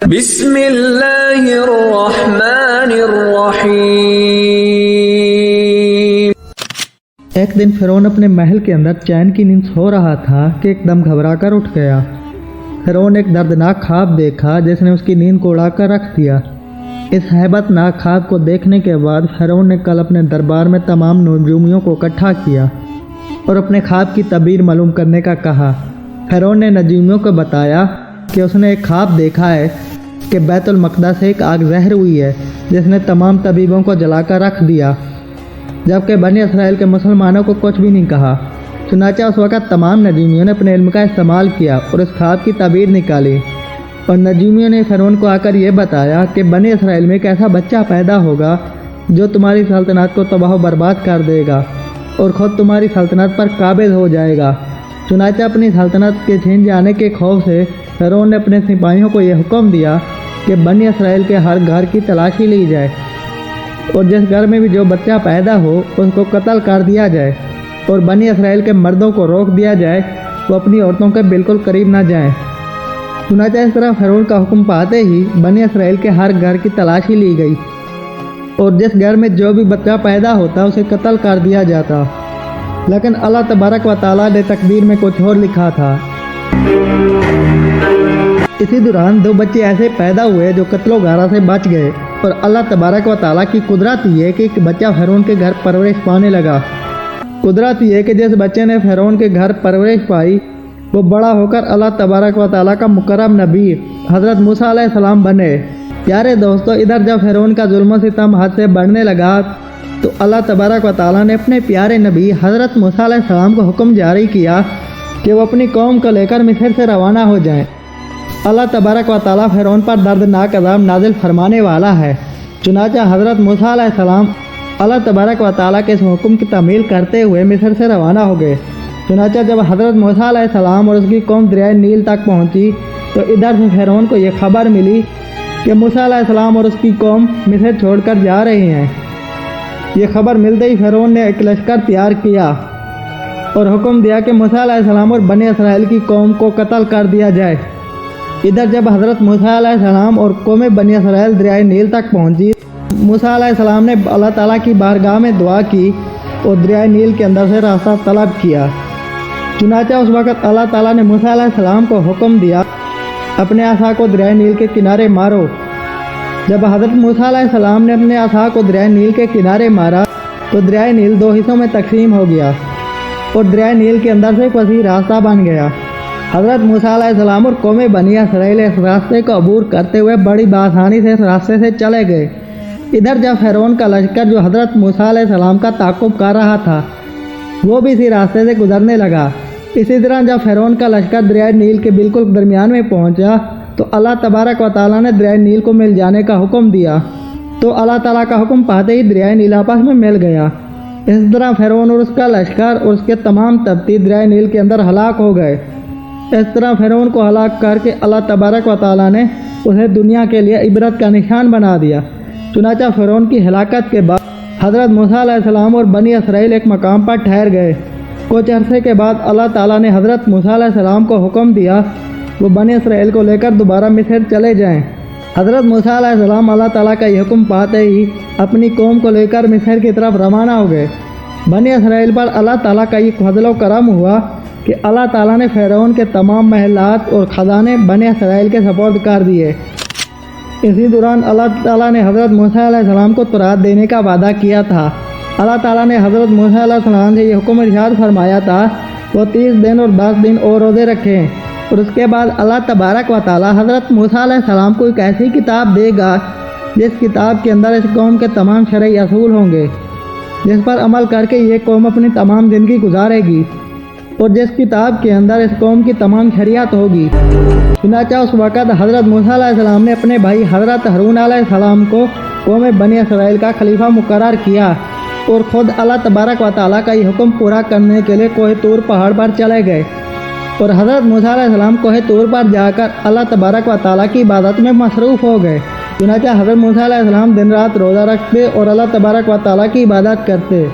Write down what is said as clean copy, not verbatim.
بسم اللہ الرحمن الرحیم۔ ایک دن فرعون اپنے محل کے اندر چین کی نیند سو رہا تھا کہ ایک دم گھبرا کر اٹھ گیا۔ فرعون نے ایک دردناک خواب دیکھا جس نے اس کی نیند کو اڑا کر رکھ دیا۔ اس ہیبت ناک خواب کو دیکھنے کے بعد فرعون نے کل اپنے دربار میں تمام نجومیوں کو اکٹھا کیا اور اپنے خواب کی تعبیر معلوم کرنے کا کہا۔ فرعون نے نجومیوں کو بتایا کہ اس نے ایک خواب دیکھا ہے کہ بیت المقدس سے ایک آگ ظاہر ہوئی ہے جس نے تمام طبیبوں کو جلا کر رکھ دیا، جبکہ بنی اسرائیل کے مسلمانوں کو کچھ بھی نہیں کہا۔ چنانچہ اس وقت تمام نجومیوں نے اپنے علم کا استعمال کیا اور اس خواب کی تعبیر نکالی، اور نجومیوں نے فرعون کو آ کر یہ بتایا کہ بنی اسرائیل میں ایک ایسا بچہ پیدا ہوگا جو تمہاری سلطنت کو تباہ و برباد کر دے گا اور خود تمہاری سلطنت پر قابض ہو جائے گا۔ چنانچہ اپنی سلطنت کے چھین جانے کے خوف سے فرعون نے اپنے سپاہیوں کو یہ حکم دیا کہ بنی اسرائیل کے ہر گھر کی تلاشی لی جائے اور جس گھر میں بھی جو بچہ پیدا ہو اس کو قتل کر دیا جائے، اور بنی اسرائیل کے مردوں کو روک دیا جائے وہ اپنی عورتوں کے بالکل قریب نہ جائیں۔ چنانچہ اس طرح فرعون کا حکم پاتے ہی بنی اسرائیل کے ہر گھر کی تلاشی لی گئی اور جس گھر میں جو بھی بچہ پیدا ہوتا اسے قتل کر دیا جاتا، لیکن اللہ تبارک و تعالیٰ نے تقدیر میں کچھ اور لکھا تھا۔ اسی دوران دو بچے ایسے پیدا ہوئے جو قتل و غارت سے بچ گئے، اور اللہ تبارک و تعالیٰ کی قدرت یہ کہ ایک بچہ فرعون کے گھر پرورش پانے لگا۔ قدرت یہ کہ جس بچے نے فرعون کے گھر پرورش پائی وہ بڑا ہو کر اللہ تبارک و تعالیٰ کا مکرم نبی حضرت موسیٰ علیہ السلام بنے۔ پیارے دوستو، ادھر جب فرعون کا ظلم و ستم حد سے بڑھنے لگا تو اللہ تبارک و تعالیٰ نے اپنے پیارے نبی حضرت موسیٰ علیہ السلام کو حکم جاری کیا کہ وہ اپنی قوم کو لے کر مصر سے روانہ ہو جائیں۔ اللہ تبارک و تعالیٰ فرعون پر دردناک عذاب نازل فرمانے والا ہے۔ چنانچہ حضرت موسیٰ علیہ السلام اللہ تبارک و تعالیٰ کے اس حکم کی تعمیل کرتے ہوئے مصر سے روانہ ہو گئے۔ چنانچہ جب حضرت موسیٰ علیہ السلام اور اس کی قوم دریائے نیل تک پہنچی تو ادھر سے فرعون کو یہ خبر ملی کہ موسیٰ علیہ السلام اور اس کی قوم مصر چھوڑ کر جا رہے ہیں۔ یہ خبر ملتے ہی فرعون نے ایک لشکر تیار کیا اور حکم دیا کہ موسیٰ علیہ السلام اور بنی اسرائیل کی قوم کو قتل کر دیا جائے۔ ادھر جب حضرت موسیٰ علیہ السلام اور قوم بنی اسرائیل دریائے نیل تک پہنچی، موسیٰ علیہ السلام نے اللہ تعالیٰ کی بارگاہ میں دعا کی اور دریائے نیل کے اندر سے راستہ طلب کیا۔ چنانچہ اس وقت اللہ تعالیٰ نے موسیٰ علیہ السلام کو حکم دیا اپنے عصا کو دریائے نیل کے کنارے مارو۔ جب حضرت موسیٰ علیہ السلام نے اپنے عصا کو دریائے نیل کے کنارے مارا تو دریائے نیل دو حصوں میں تقسیم ہو گیا اور دریائے نیل کے اندر سے ایک وسیع راستہ بن گیا۔ حضرت موسیٰ علیہ السلام اور قوم بنی اسرائیل اس راستے کو عبور کرتے ہوئے بڑی بآسانی سے اس راستے سے چلے گئے۔ ادھر جب فرعون کا لشکر جو حضرت موسیٰ علیہ السلام کا تعاقب کر رہا تھا وہ بھی اسی راستے سے گزرنے لگا۔ اسی طرح جب فرعون کا لشکر دریائے نیل کے بالکل درمیان میں پہنچا تو اللہ تبارک و تعالیٰ نے دریائے نیل کو مل جانے کا حکم دیا، تو اللہ تعالیٰ کا حکم پاتے ہی دریائے نیل آپس میں مل گیا۔ اس طرح فرعون اور اس کا لشکر اور اس کے تمام تبتی دریائے نیل کے اندر ہلاک ہو گئے۔ اس طرح فرعون کو ہلاک کر کے اللہ تبارک و تعالیٰ نے اسے دنیا کے لیے عبرت کا نشان بنا دیا۔ چنانچہ فرعون کی ہلاکت کے بعد حضرت موسیٰ علیہ السلام اور بنی اسرائیل ایک مقام پر ٹھہر گئے۔ کچھ عرصے کے بعد اللہ تعالیٰ نے حضرت موسیٰ علیہ السلام کو حکم دیا وہ بنی اسرائیل کو لے کر دوبارہ مصر چلے جائیں۔ حضرت موسیٰ علیہ السلام اللہ تعالیٰ کا یہ حکم پاتے ہی اپنی قوم کو لے کر مصر کی طرف روانہ ہو گئے۔ بنی اسرائیل پر اللہ تعالیٰ کا یہ فضل و کرم ہوا کہ اللہ تعالیٰ نے فرعون کے تمام محلات اور خزانے بنی اسرائیل کے سپرد کر دیے۔ اسی دوران اللہ تعالیٰ نے حضرت موسیٰ علیہ السلام کو تورات دینے کا وعدہ کیا تھا۔ اللہ تعالیٰ نے حضرت موسیٰ علیہ السلام سے یہ حکم ارشاد فرمایا تھا وہ 30 دن اور 10 دن اور روزے رکھیں، اور اس کے بعد اللہ تبارک و تعالیٰ حضرت موسیٰ علیہ السلام کو ایک ایسی کتاب دے گا جس کتاب کے اندر اس قوم کے تمام شرعی اصول ہوں گے، جس پر عمل کر کے یہ قوم اپنی تمام زندگی گزارے گی، اور جس کتاب کے اندر اس قوم کی تمام شریعت ہوگی۔ چنانچہ اس وقت حضرت موسیٰ علیہ السلام نے اپنے بھائی حضرت ہارون علیہ السلام کو قوم بنی اسرائیل کا خلیفہ مقرر کیا اور خود اللہ تبارک و تعالیٰ کا یہ حکم پورا کرنے کے لیے کوہ طور پہاڑ پر چلے گئے، اور حضرت موسیٰ علیہ السلام کوہ طور پر جا کر اللہ تبارک و تعالیٰ کی عبادت میں مصروف ہو گئے۔ چنانچہ حضرت موسیٰ علیہ السلام دن رات روزہ رکھتے اور اللہ تبارک و تعالیٰ کی عبادت کرتے۔